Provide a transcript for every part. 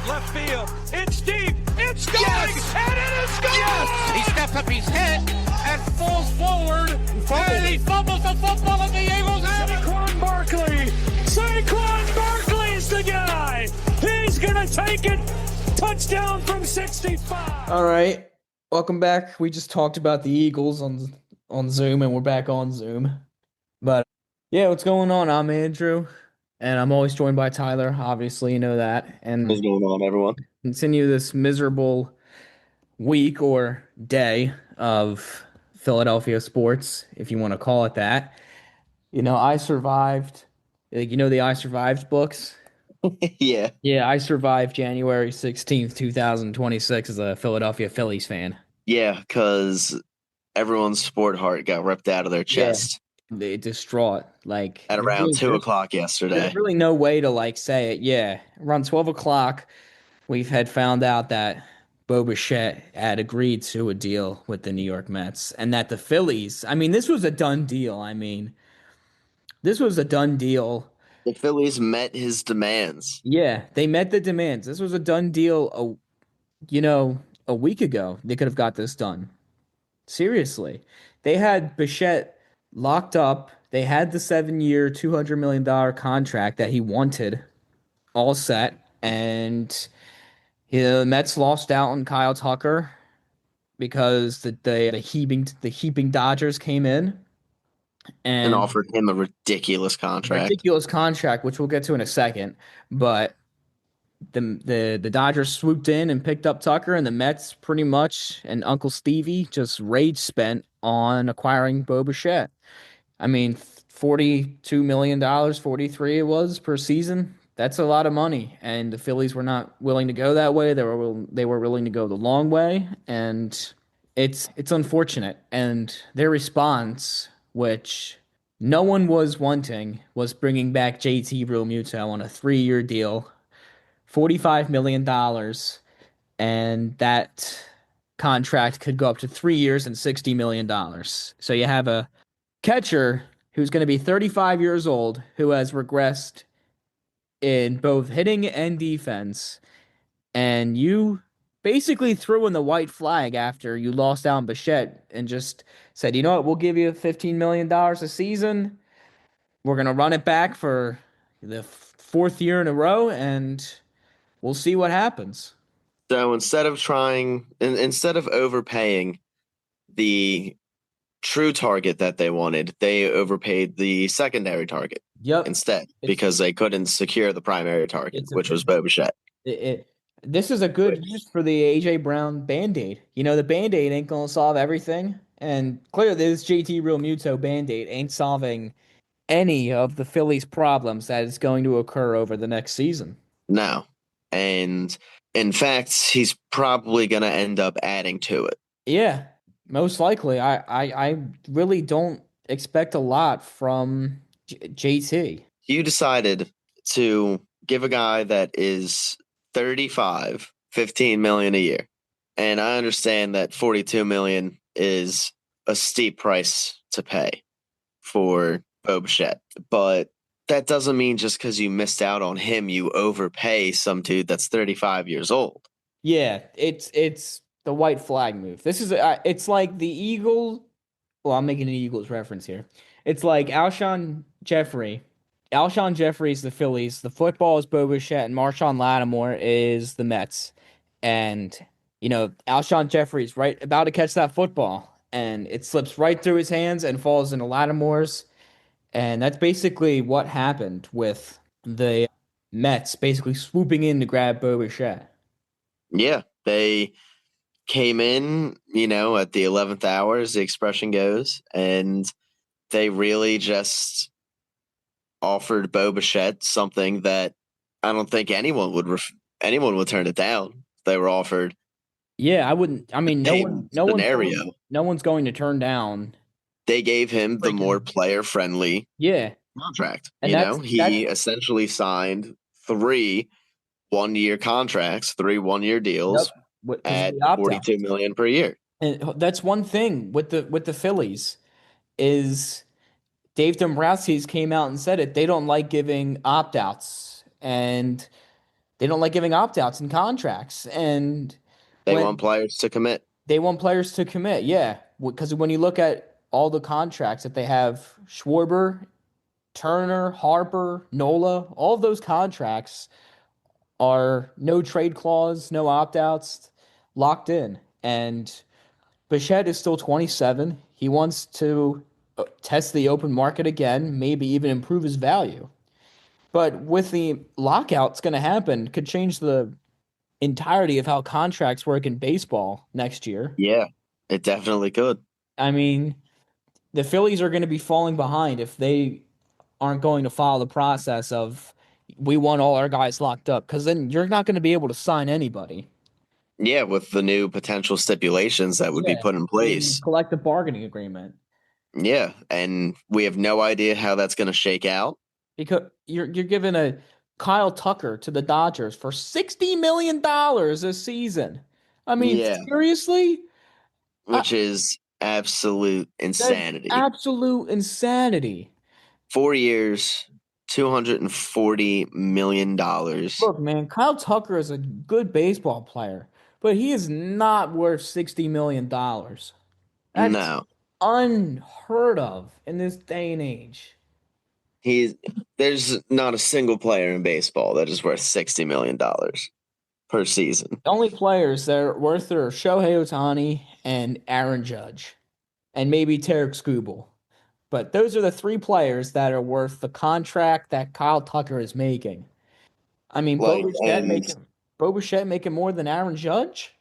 left field. It's deep. It's going. Yes! And it is gone. Yes! He steps up his head and falls forward. And he fumbles the football, and the Eagles have it. Saquon Barkley's the guy. He's going to take it. Touchdown from 65. All right. Welcome back. We just talked about the Eagles on Zoom, and we're back on Zoom. But yeah, what's going on? I'm Andrew, and I'm always joined by Tyler. Obviously, you know that. And What's going on, everyone? continue this miserable week or day of Philadelphia sports, if you want to call it that. You know, I survived. The I Survived books. Yeah. Yeah, I survived January 16th, 2026 as a Philadelphia Phillies fan. Yeah, because everyone's sport heart got ripped out of their chest They distraught. Like at around 2 o'clock yesterday. There's really no way to say it. Yeah, around 12 o'clock, we've had found out that Bichette had agreed to a deal with the New York Mets, and that the Phillies. This was a done deal. This was a done deal. The Phillies met his demands. Yeah, they met the demands. This was a done deal. A week ago, they could have got this done. Seriously, they had Bichette locked up. They had the 7-year, $200 million contract that he wanted all set, and the Mets lost out on Kyle Tucker because the heaping Dodgers came in And offered him a ridiculous contract. Which we'll get to in a second. But the Dodgers swooped in and picked up Tucker, and the Mets pretty much, and Uncle Stevie just rage spent on acquiring Bichette. $42 million, 43 it was per season. That's a lot of money, and the Phillies were not willing to go that way. They were willing to go the long way, and it's unfortunate. And their response, which no one was wanting, was bringing back JT Realmuto on a 3-year deal, $45 million, and that contract could go up to 3 years and $60 million. So you have a catcher who's going to be 35 years old, who has regressed in both hitting and defense, and you basically threw in the white flag after you lost out on Bichette and just said, you know what, we'll give you $15 million a season. We're going to run it back for the 4th year in a row, and we'll see what happens. So instead of overpaying the true target that they wanted, they overpaid the secondary target instead because they couldn't secure the primary target, which was Bichette. This is a good use for the A.J. Brown Band-Aid. The Band-Aid ain't going to solve everything, and clearly this JT Realmuto Band-Aid ain't solving any of the Phillies' problems that is going to occur over the next season. No. And in fact, he's probably going to end up adding to it. Yeah, most likely. I really don't expect a lot from JT. You decided to give a guy that is 35, $15 million a year. And I understand that $42 million is a steep price to pay for Bichette, but that doesn't mean just because you missed out on him, you overpay some dude that's 35 years old. Yeah, it's the white flag move. This is it's like the Eagles. Well, I'm making an Eagles reference here. It's like Alshon Jeffrey. Alshon Jeffrey is the Phillies. The football is Bichette, and Marshawn Lattimore is the Mets. And Alshon Jeffrey's right about to catch that football, and it slips right through his hands and falls into Lattimore's. And that's basically what happened with the Mets basically swooping in to grab Bichette. Yeah, they came in, at the 11th hour, as the expression goes, and they really just offered Bichette something that I don't think anyone would turn it down. They were offered. Yeah, I wouldn't. No one's going to turn down. They gave him the more player-friendly contract. And he essentially signed 3 1-year contracts, 3 1-year deals at $42 million per year. And that's one thing with the Phillies is Dave Dombrowski came out and said it. They don't like giving opt-outs, and They don't like giving opt-outs in contracts. And They want when players to commit. they want players to commit, yeah. Because when you look at all the contracts that they have, Schwarber, Turner, Harper, Nola, all of those contracts are no trade clause, no opt-outs, locked in. And Bichette is still 27. He wants to test the open market again, maybe even improve his value. But with the lockout's going to happen, could change the entirety of how contracts work in baseball next year. Yeah, it definitely could. I mean, the Phillies are going to be falling behind if they aren't going to follow the process of we want all our guys locked up because then you're not going to be able to sign anybody. Yeah, with the new potential stipulations that would be Yeah, put in the place. collective bargaining agreement. Yeah, and we have no idea how that's going to shake out. Because you're giving a Kyle Tucker to the Dodgers for $60 million a season. I mean, Yeah, seriously? Uh, which is absolute that's insanity. absolute insanity. 4 years, $240 million. Look, man, Kyle Tucker is a good baseball player, but he is not worth $60 million. That's No, unheard of in this day and age. he's there's not a single player in baseball that is worth $60 million per season. The only players that are worth it are Shohei Ohtani and Aaron Judge, and maybe Tarek Skubal. But those are the three players that are worth the contract that Kyle Tucker is making. I mean, Like, Bo Bichette making more than Aaron Judge?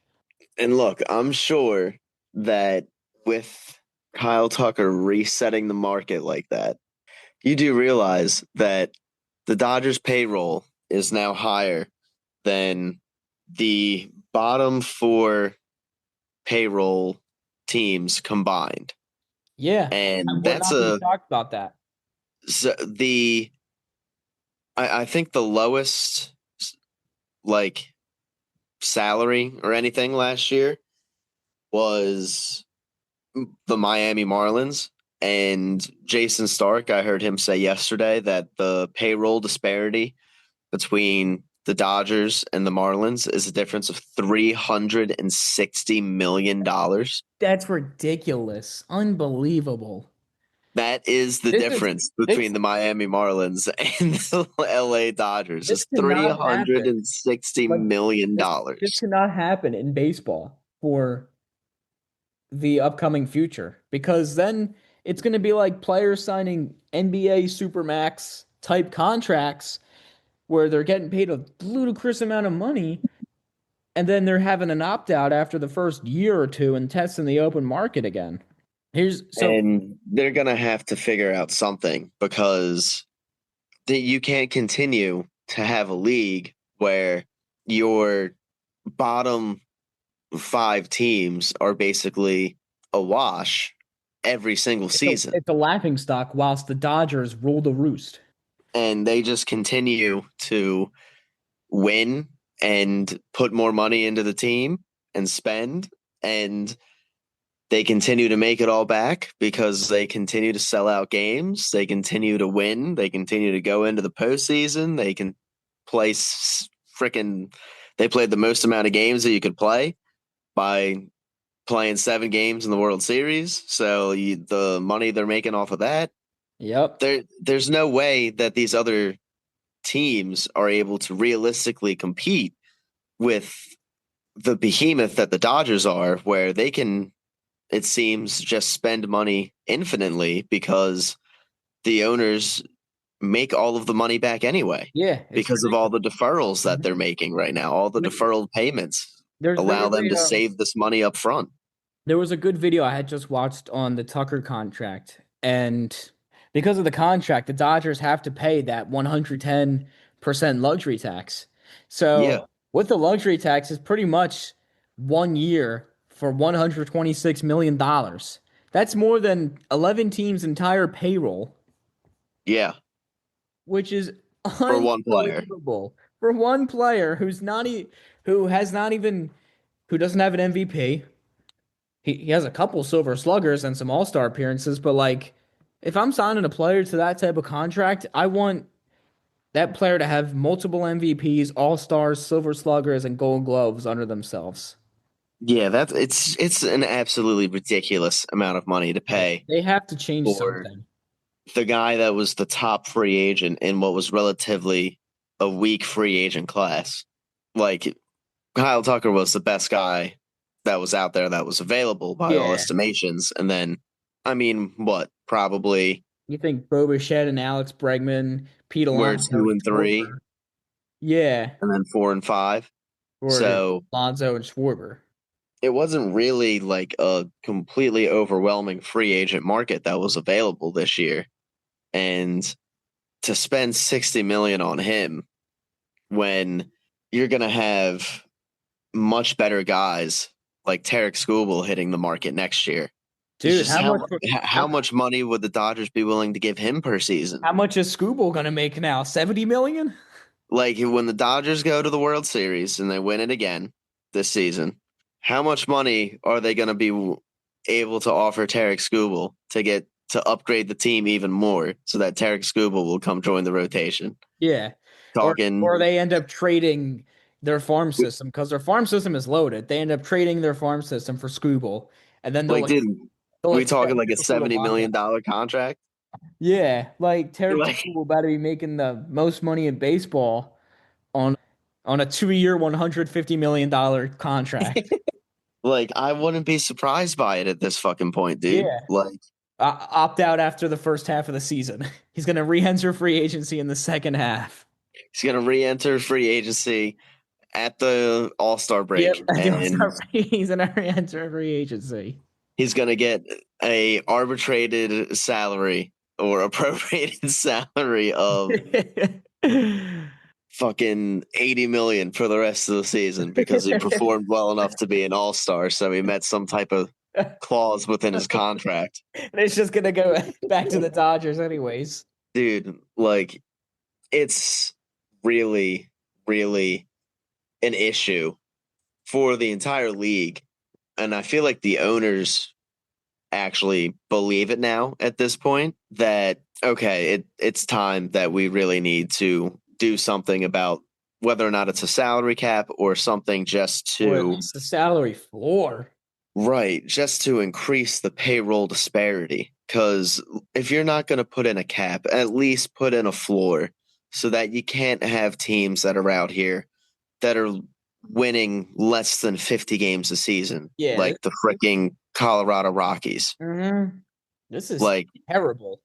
and look, I'm sure that with Kyle Tucker resetting the market like that, you do realize that the Dodgers payroll is now higher than the bottom four payroll teams combined. Yeah, I And would that's not be a shocked about that. so the I think the lowest like salary or anything last year was the Miami Marlins. And Jason Stark, I heard him say yesterday that the payroll disparity between the Dodgers and the Marlins is a difference of $360 million. That's ridiculous. Unbelievable. That is the This is difference this between the Miami Marlins and the LA Dodgers this is three cannot hundred happen. and sixty Like million this dollars. cannot happen in baseball for the upcoming future because then it's going to be like players signing NBA Supermax type contracts where they're getting paid a ludicrous amount of money and then they're having an opt out after the first year or two and testing the open market again. Here's so And they're gonna have to figure out something because you can't continue to have a league where your bottom five teams are basically a wash every single season. it's a laughing stock whilst the Dodgers rule the roost. And they just continue to win and put more money into the team and spend, and they continue to make it all back because they continue to sell out games, they continue to win, they continue to go into the postseason, they can play freaking they played the most amount of games that you could play by playing 7 games in the World Series. So the money they're making off of that, Yep. there's no way that these other teams are able to realistically compete with the behemoth that the Dodgers are, where they can, it seems, just spend money infinitely because the owners make all of the money back anyway Yeah, it's because of all ridiculous. the deferrals that they're making right now. All the I mean, deferral payments there allow was them to a save this money up front. there was a good video I had just watched on the Tucker contract, and because of the contract, the Dodgers have to pay that 110% luxury tax. Yeah, So with the luxury tax, it's pretty much 1 year for $126 million. That's more than 11 teams' entire payroll, yeah, which is for one player. unbelievable for one player who has not even who doesn't have an MVP. He has a couple silver sluggers and some all-star appearances, but like if I'm signing a player to that type of contract, I want that player to have multiple MVPs, All Stars, Silver Sluggers, and Gold Gloves under themselves. Yeah, it's an absolutely ridiculous amount of money to Yeah, pay they have to change for something. the guy that was the top free agent in what was relatively a weak free agent class. Like Kyle Tucker was the best guy that was out there that was available by all Yeah. estimations. And then, I mean, what? Probably You think Bo Bichette and Alex Bregman, Pete we're Alonso two and and three, Schwarber. Yeah. and then 4 and 5. Or So Alonso and Schwarber. it wasn't really like a completely overwhelming free agent market that was available this year. And to spend 60 million on him when you're going to have much better guys like Tarek Skubal hitting the market next year. It's Dude, just how much money would the Dodgers be willing to give him per season? how much is Scooble gonna make now? 70 million? Like when the Dodgers go to the World Series and they win it again this season, how much money are they going to be able to offer Tarek Skubal to get to upgrade the team even more so that Tarek Skubal will come join the rotation? Yeah. Or Talking they end up trading their farm system because their farm system is loaded. They end up trading their farm system for Scooble, and then like, dude, they'll we accept talking like a Minnesota $70 million contract? Yeah, like Tarek Like, Skubal about to be making the most money in baseball on on a 2 year, $150 million contract. like I wouldn't be surprised by it at this fucking point, dude. Yeah. Like Opt out after the first half of the season. He's gonna re-enter free agency in the second half. he's gonna re-enter free agency at the All-Star Yep, break, at the and All-Star break, he's gonna re-enter free agency. he's gonna get a arbitrated salary or appropriated salary of fucking 80 million for the rest of the season because he performed well enough to be an all-star, so he met some type of clause within his contract. And it's just gonna go back to the Dodgers anyways. Dude, like it's really, really an issue for the entire league. And I feel like the owners actually believe it now at this point that okay, it's time that we really need to do something about whether or not it's a salary cap or something just Or at to least the salary floor. right, just to increase the payroll disparity. Because if you're not going to put in a cap, at least put in a floor so that you can't have teams that are out here that are winning less than 50 games a season, Yeah. like the freaking Colorado Rockies. This is Like, terrible.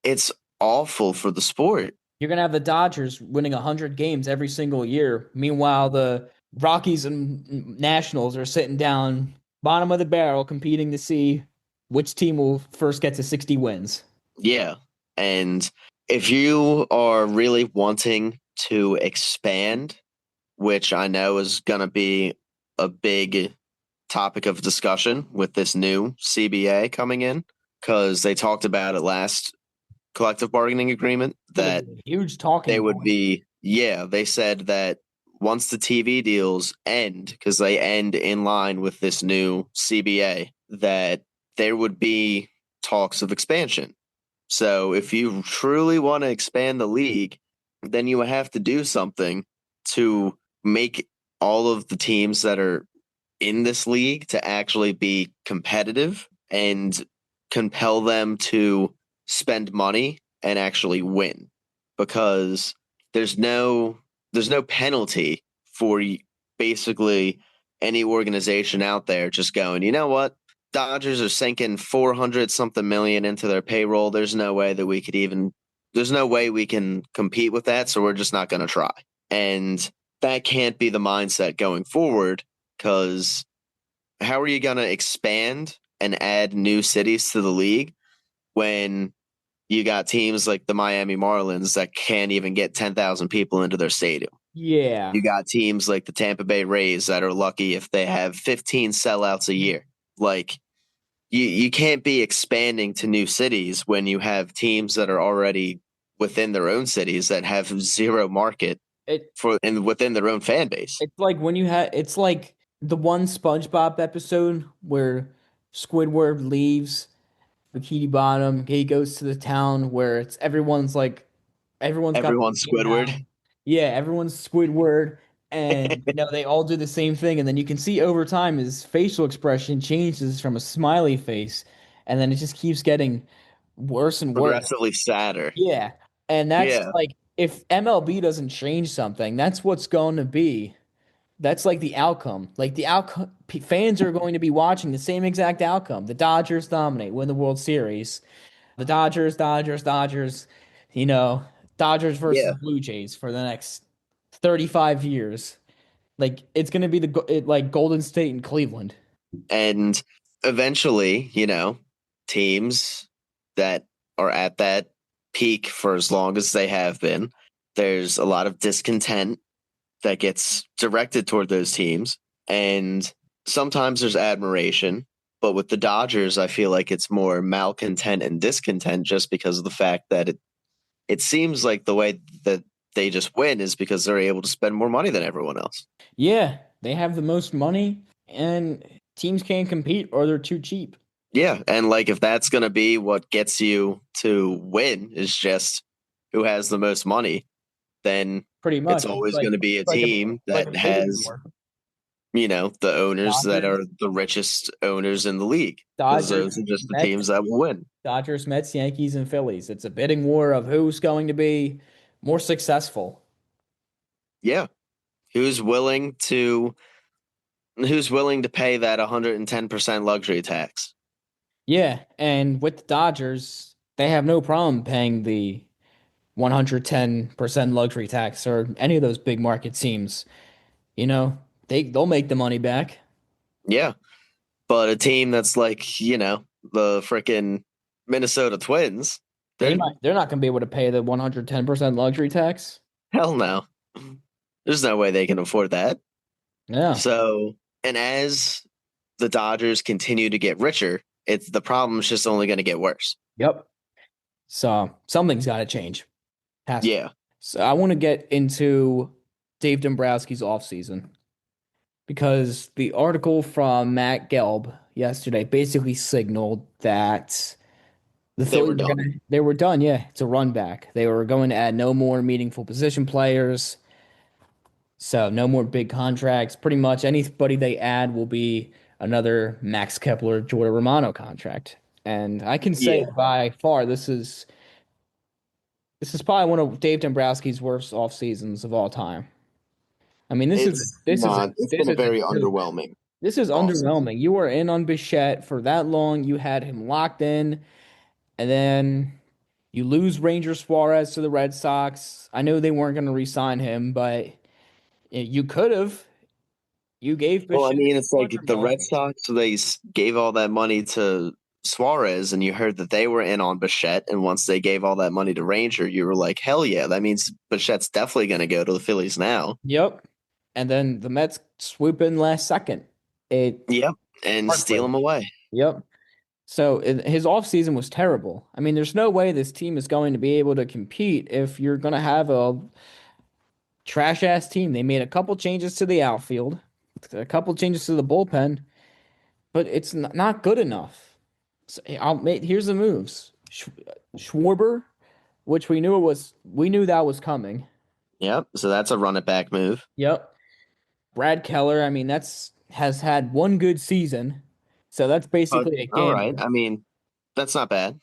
it's awful for the sport. You're gonna have the Dodgers winning 100 games every single year. Meanwhile, the Rockies and Nationals are sitting down bottom of the barrel competing to see which team will first get to 60 wins. Yeah. And if you are really wanting to expand, which I know is going to be a big topic of discussion with this new CBA coming in, because they talked about it last collective bargaining agreement that Huge talking they would point. be, yeah, they said that once the TV deals end, because they end in line with this new CBA, that there would be talks of expansion. So if you truly want to expand the league, then you have to do something to make all of the teams that are in this league to actually be competitive and compel them to spend money and actually win, because there's no penalty for basically any organization out there just going, you know what, Dodgers are sinking 400 something million into their payroll. There's no way we can compete with that, so we're just not going to try. And that can't be the mindset going forward, because how are you going to expand and add new cities to the league when you got teams like the Miami Marlins that can't even get 10,000 people into their stadium? Yeah. You got teams like the Tampa Bay Rays that are lucky if they have 15 sellouts a year. Like, you can't be expanding to new cities when you have teams that are already within their own cities that have zero market It for and within their own fan base. it's like when you have it's like the one SpongeBob episode where Squidward leaves Bikini Bottom. He goes to the town where it's everyone's like everyone's got the Everyone's same Squidward. mouth. Yeah, everyone's Squidward, and they all do the same thing, and then you can see over time his facial expression changes from a smiley face, and then it just keeps getting worse and worse. Progressively sadder. Yeah, and that's Yeah. like if MLB doesn't change something, that's what's going to be. That's like the outcome. Like the outcome, fans are going to be watching the same exact outcome. The Dodgers dominate, win the World Series. The Dodgers, you know, Dodgers versus Yeah. Blue Jays for the next 35 years. Like it's going to be like Golden State and Cleveland. And eventually, teams that are at that peak for as long as they have been, there's a lot of discontent that gets directed toward those teams. And sometimes there's admiration. But with the Dodgers, I feel like it's more malcontent and discontent just because of the fact that it seems like the way that they just win is because they're able to spend more money than everyone else. Yeah, they have the most money and teams can't compete or they're too cheap. Yeah, and like if that's going to be what gets you to win is just who has the most money, then Pretty it's much. always going to be a team Like a that bidding has, war. the owners that Dodgers, are the richest owners in the league because Dodgers, those are just the teams Mets, that will win. Dodgers, Mets, Yankees, and Phillies. It's a bidding war of who's going to be more successful. Yeah, who's willing to who's willing to pay that 110% luxury tax? Yeah, and with the Dodgers, they have no problem paying the 110% luxury tax or any of those big market teams. You know, they'll make the money back. Yeah, but a team that's like, the freaking Minnesota Twins, they're They're not going to be able to pay the 110% luxury tax. hell no. There's no way they can afford that. Yeah. So, and as the Dodgers continue to get richer, it's the problem's just only going to get worse. Yep. So something's got to change. Has to. Yeah. So I want to get into Dave Dombrowski's offseason because the article from Matt Gelb yesterday basically signaled that the They were Phillies were done. they were done. Yeah, it's a run back. They were going to add no more meaningful position players. So no more big contracts. Pretty much anybody they add will be another Max Kepler, Jordan Romano contract. And I can say Yeah. by far this is probably one of Dave Dombrowski's worst off seasons of all time. I mean, It's not, it's this been a is a very joke. underwhelming This is offseason. underwhelming. You were in on Bichette for that long. You had him locked in, and then you lose Ranger Suarez to the Red Sox. I know they weren't going to re-sign him, but you could have. You gave Well, I Bichette mean, it's like 200 the Red million. Sox, they gave all that money to Suarez, and you heard that they were in on Bichette. And once they gave all that money to Ranger, you were like, hell yeah, that means Bichette's definitely going to go to the Phillies now. Yep. And then the Mets swoop in last second. It Yep. And steal him heartbreaking. away. Yep. So his offseason was terrible. I mean, there's no way this team is going to be able to compete if you're going to have a trash ass team. They made a couple changes to the outfield, a couple changes to the bullpen, but it's not good enough. So here's the moves. Schwarber, which we knew that was coming. Yep. So that's a run it back move. Yep. Brad Keller, I mean, has had one good season. So that's But basically a all right. gamble. I mean, that's not bad.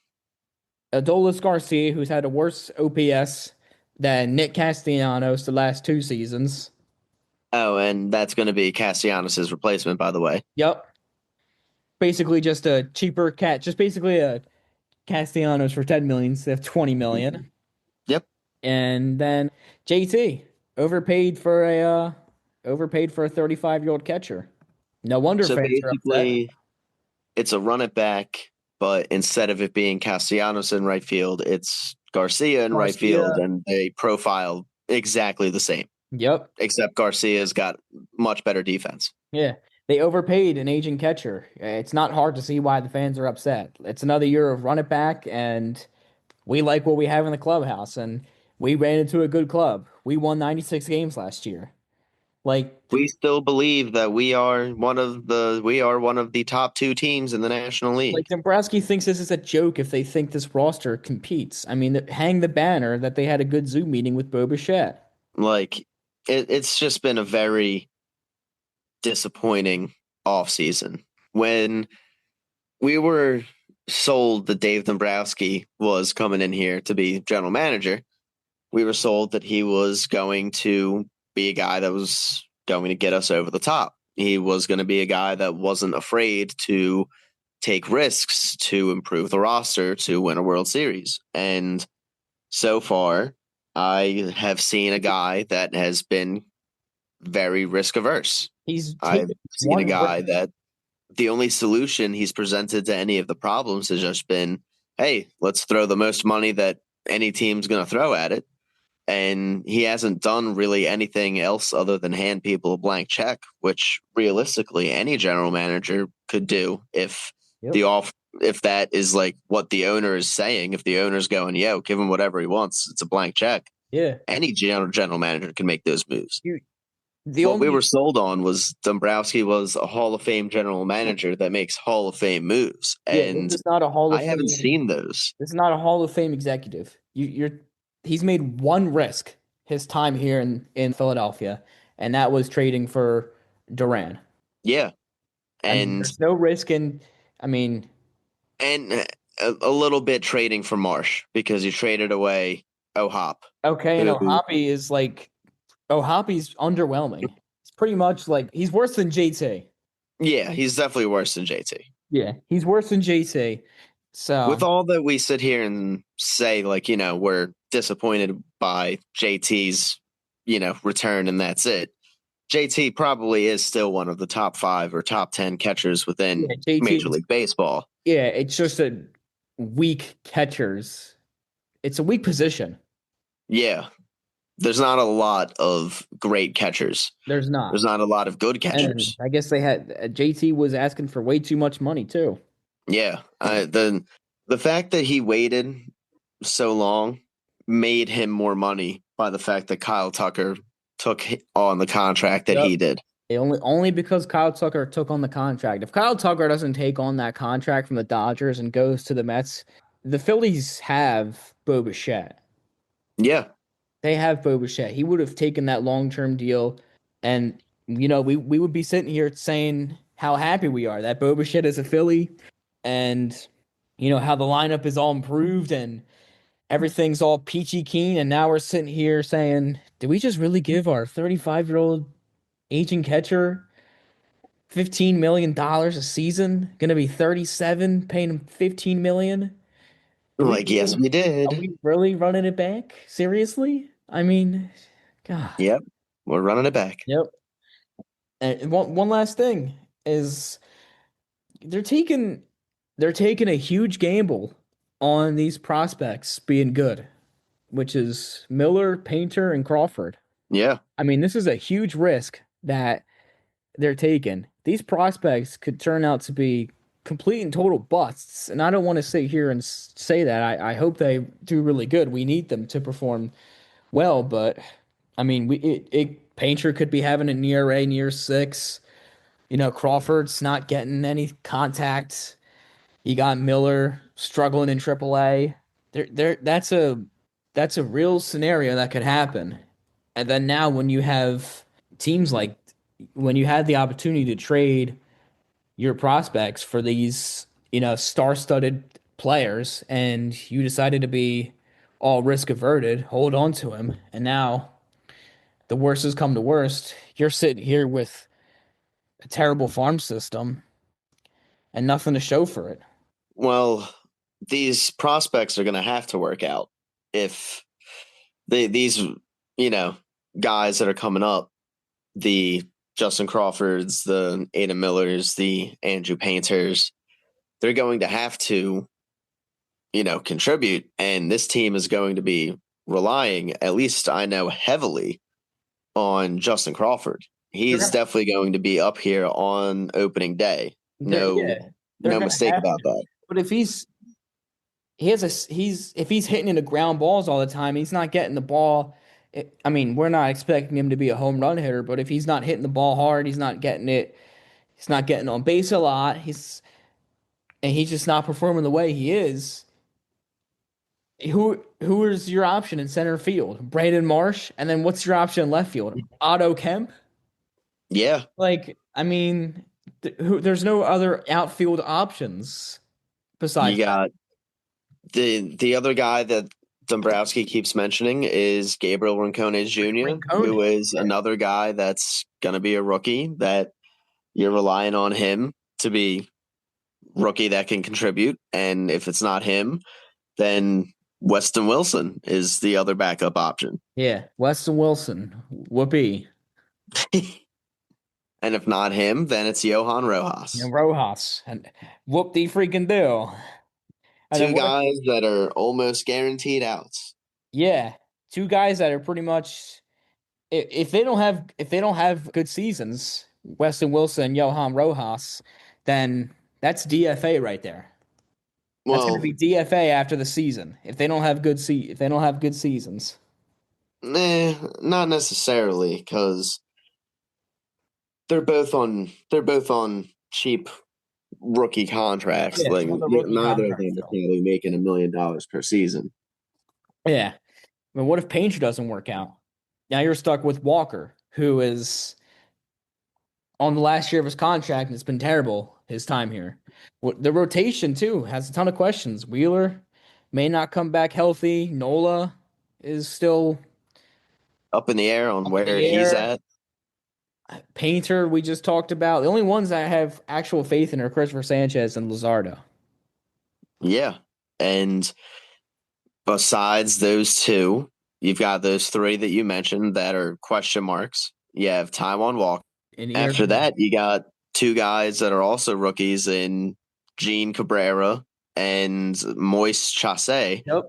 Adolis Garcia, who's had a worse OPS than Nick Castellanos the last two seasons. Oh, and that's going to be Castellanos' replacement, by the way. Yep. Basically just a cheaper cat, just basically a Castellanos for 10 million instead of 20 million. Yep. And then JT overpaid for a 35-year-old catcher. No wonder So fans are upset. basically, it's a run it back, but instead of it being Castellanos in right field, it's Garcia in right field, Garcia. and they profile exactly the same, Yep. except Garcia's got much better defense. Yeah. They overpaid an aging catcher. It's not hard to see why the fans are upset. It's another year of run it back, and we like what we have in the clubhouse, and we ran into a good club. We won 96 games last year. Like, We still believe that we are one of the top 2 teams in the National League. Dombrowski thinks this is a joke if they think this roster competes. I mean, hang the banner that they had a good Zoom meeting with Bo Bichette. Like it's just been a very disappointing offseason. When we were sold that Dave Dombrowski was coming in here to be general manager, we were sold that he was going to be a guy that was going to get us over the top. He was going to be a guy that wasn't afraid to take risks to improve the roster to win a World Series. And so far, I have seen a guy that has been very risk averse. He's I've taken seen a one guy risk. that the only solution he's presented to any of the problems has just been, hey, let's throw the most money that any team's going to throw at it. And he hasn't done really anything else other than hand people a blank check, which realistically any general manager could do if Yep. if that is like what the owner is saying. If the owner's going, yo, give him whatever he wants, it's a blank check. Yeah. Any general manager can make those moves. You, the What we only were sold on was Dombrowski was a Hall of Fame general manager that makes Hall of Fame moves, yeah, and this is not a Hall I of haven't Fame. seen those. This is not a Hall of Fame executive. He's made one risk his time here in Philadelphia, and that was trading for Duran. Yeah, I mean, and there's no risk in. I mean, and a little bit trading for Marsh because you traded away O'Hop, okay, and who, O'Hoppy's underwhelming. It's pretty much like he's worse than JT. yeah, he's definitely worse than JT. Yeah, he's worse than JT. With So all that we sit here and say, like, we're disappointed by JT's, return and that's it. JT probably is still one of the top 5 or top 10 catchers yeah, within Major JT. League Baseball. Yeah, it's just a weak catchers. It's a weak position. Yeah, there's not a lot of great catchers. There's not. There's not a lot of good And catchers. I guess they had JT was asking for way too much money too. Yeah, the fact that he waited so long made him more money by the fact that Kyle Tucker took on the contract that Yep. he did. Only because Kyle Tucker took on the contract. If Kyle Tucker doesn't take on that contract from the Dodgers and goes to the Mets, the Phillies have Bo Bichette. Yeah, They have Bo Bichette. He would have taken that long-term deal, and we would be sitting here saying how happy we are that Bo Bichette is a Philly, and how the lineup is all improved and everything's all peachy keen. And now we're sitting here saying, did we just really give our 35-year-old aging catcher $15 million a season? Going to be 37, paying him $15 million? Do we like, yes, really? we Are did. we really running it back? Seriously? I mean, God. Yep, we're running it back. Yep. And one last thing is they're taking a huge gamble on these prospects being good, which is Miller, Painter, and Crawford. Yeah, I mean, this is a huge risk that they're taking. These prospects could turn out to be complete and total busts, and I don't want to sit here and say that. I hope they do really good. We need them to perform well, but I mean, Painter could be having an ERA near 6. Crawford's not getting any contact. You got Miller struggling in AAA. That's a real scenario that could happen. And then now when you have teams like when you had the opportunity to trade your prospects for these, star-studded players and you decided to be all risk averted, hold on to him, and now the worst has come to worst. You're sitting here with a terrible farm system and nothing to show for it. well, these prospects are going to have to work out if these guys that are coming up, the Justin Crawfords, the Adam Millers, the Andrew Painters, they're going to have to contribute, and this team is going to be relying, at least I know, heavily on Justin Crawford. He's definitely going to be up here on opening day. No mistake about that. But if if he's hitting into ground balls all the time, he's not getting the ball I mean, we're not expecting him to be a home run hitter, but if he's not hitting the ball hard, he's not getting it. He's not getting on base a lot. He's just not performing the way he is. Who is your option in center field? Brandon Marsh, and then what's your option in left field? Otto Kemp. Yeah, Like, I mean, there's no other outfield options you besides got the other guy that Dombrowski keeps mentioning is Gabriel Rincones Jr., Rincon. who is another guy that's going to be a rookie that you're relying on him to be rookie that can contribute. And if it's not him, then Weston Wilson is the other backup option. Yeah, Weston Wilson. Whoopee. And if not him, then it's Johan Rojas. And Rojas. And whoop de freaking do. And then Two what if, guys that are almost guaranteed outs. yeah, two guys that are pretty much if they don't have good seasons, Weston Wilson and Johan Rojas, then that's DFA right there. That's going to Well, be DFA after the season if they don't have if they don't have good seasons. not necessarily, because they're both on cheap rookie contracts. Yeah, Like some of the rookie neither of contracts them are though. probably making $1 million per season. Yeah. But what if Painter doesn't work out? Now you're stuck with Walker, who is on the last year of his contract and it's been terrible his time here. The rotation too has a ton of questions. Wheeler may not come back healthy. Nola is still Up in the air on up in where the he's air. at. Painter, we just talked about. The only ones I have actual faith in are Christopher Sanchez and Luzardo. Yeah. And besides those two, you've got those three that you mentioned that are question marks. You have Taiwan Walker. In After that, you got two guys that are also rookies in Gene Cabrera and Moise Chasse, Yep. who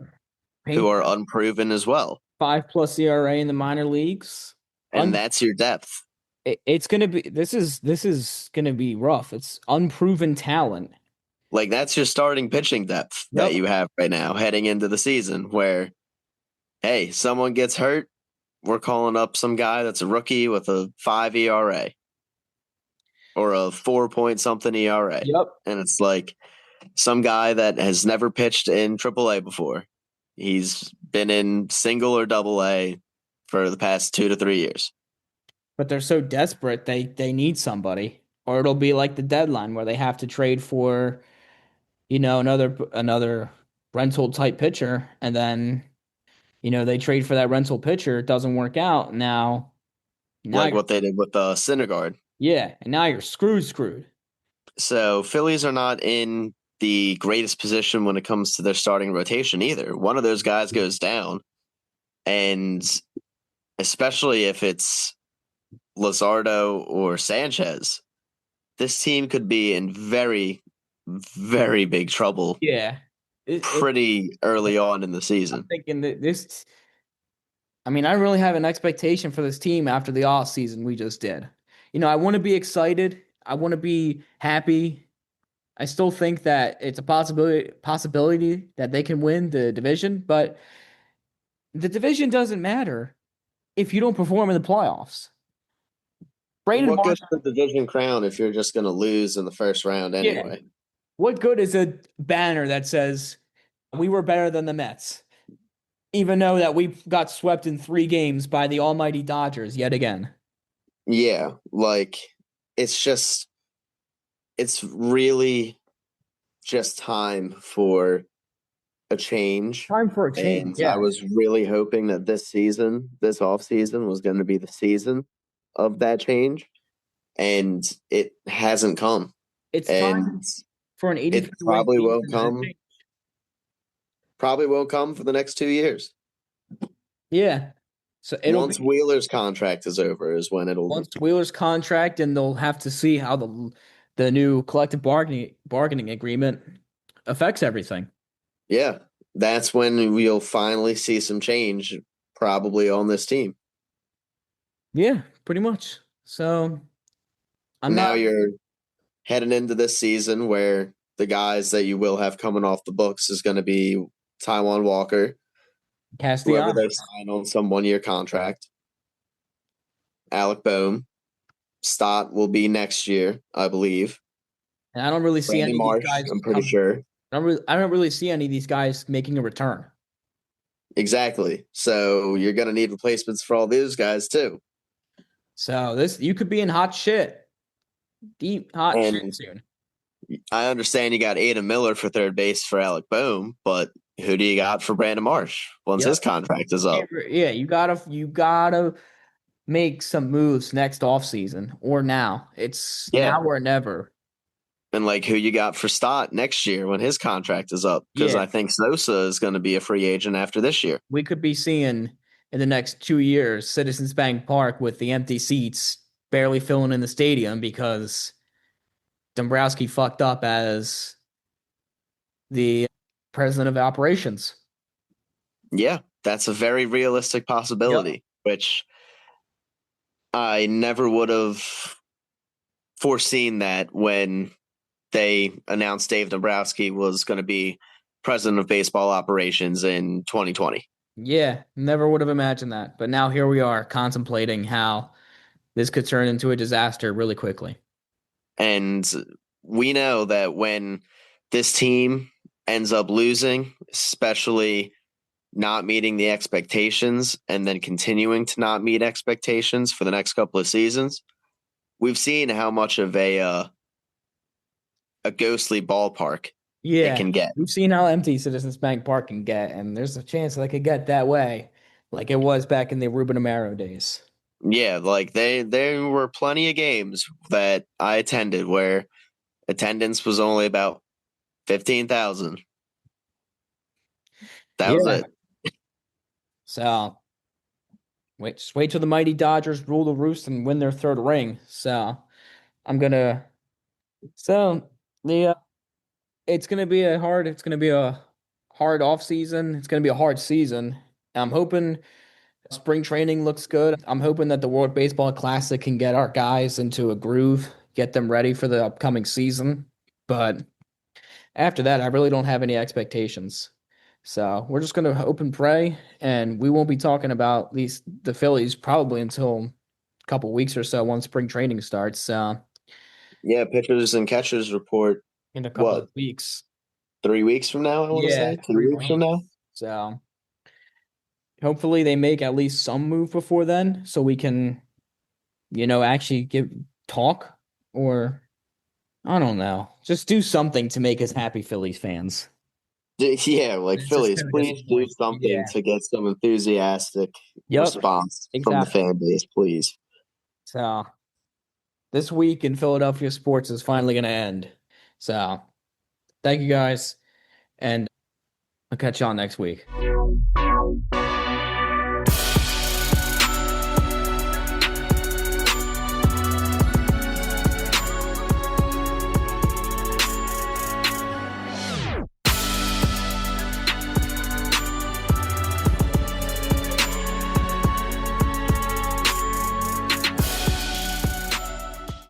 Painter, are unproven as well. 5+ ERA in the minor leagues. And that's your depth. It's gonna be this is gonna be rough. It's unproven talent. Like that's your starting pitching depth that Yep. you have right now heading into the season where, hey, someone gets hurt, we're calling up some guy that's a rookie with a 5 ERA or a 4 point something ERA. Yep. And it's like some guy that has never pitched in AAA before. He's been in single or double A for the past 2 to 3 years. But they're so desperate they need somebody. Or it'll be like the deadline where they have to trade for, another rental type pitcher, and then, they trade for that rental pitcher, it doesn't work out. Now Like you're, what they did with Syndergaard. yeah, and now you're screwed. So Phillies are not in the greatest position when it comes to their starting rotation either. One of those guys goes down, and especially if it's Luzardo or Sanchez, this team could be in very, very big trouble Yeah. pretty early on in the I'm season. thinking that this I mean, I really have an expectation for this team after the off season we just did. I want to be excited. I want to be happy. I still think that it's a possibility that they can win the division, but the division doesn't matter if you don't perform in the playoffs. Brandon What good Marsh, is the division crown if you're just going to lose in the first round yeah. anyway? What good is a banner that says we were better than the Mets, even though that we got swept in 3 games by the almighty Dodgers yet again? Yeah, like it's really just time for a change. Time for a change. And Yeah. I was really hoping that this offseason was going to be the season of that change. And it hasn't come. It's And time for an it 83 win season and a change. probably will come for the next 2 years. Yeah. So Once Wheeler's contract is over is when it'll once Wheeler's contract, and they'll have to see how the new collective bargaining agreement affects everything. yeah, that's when we'll finally see some change probably on this team. Yeah, pretty much. So Now you're heading into this season where the guys that you will have coming off the books is going to be Taiwan Walker, whoever they Castellanos. sign on some 1 year contract. Alec Boehm. Stott will be next year, I believe. And I don't really see Brandon any of these Marsh, guys I'm pretty come. sure. I don't really see any of these guys making a return. Exactly. So you're going to need replacements for all those guys too. So you could be in hot shit, deep hot shit And soon. I understand you got Adam Miller for third base for Alec Boehm, but who do you got for Brandon Marsh once his Yep. contract is up? Yeah, you gotta make some moves next offseason or now. It's Yeah. now or never. And like who you got for Stott next year when his contract is up? Because Yeah, I think Sosa is going to be a free agent after this year. we could be seeing in the next 2 years Citizens Bank Park with the empty seats barely filling in the stadium because Dombrowski fucked up as the president of operations. Yeah, that's a very realistic Yep. possibility, which I never would have foreseen that when they announced Dave Dombrowski was going to be president of baseball operations in 2020. Yeah, never would have imagined that. But now here we are contemplating how this could turn into a disaster really quickly. And we know that when this team ends up losing, especially not meeting the expectations and then continuing to not meet expectations for the next couple of seasons, we've seen how much of a ghostly ballpark it Yeah, can get. we've seen how empty Citizens Bank Park can get, and there's a chance that it could get that way, like it was back in the Ruben Amaro days. Yeah, like there were plenty of games that I attended where attendance was only about 15,000. That was Yeah. it. So just wait till the mighty Dodgers rule the roost and win their third ring. So I'm gonna. So the it's gonna be a hard off season. It's gonna be a hard season. I'm hoping spring training looks good. I'm hoping that the World Baseball Classic can get our guys into a groove, get them ready for the upcoming season. But after that, I really don't have any expectations. So we're just gonna hope and pray, and we won't be talking about the Phillies probably until a couple weeks or so once spring training starts. Yeah, pitchers and catchers report In a couple what, of weeks. 3 weeks from now, I want to Yeah, say? 2 weeks from 3 weeks. now? So hopefully they make at least some move before then, so we can, actually give talk or I don't know, just do something to make us happy, Phillies fans. Yeah, like It's just Phillies, gonna please do disappoint. something Yeah. to get some enthusiastic Yep. response from the Exactly. fan base, please. So this week in Philadelphia sports is finally going to end. So thank you guys, and I'll catch y'all next week.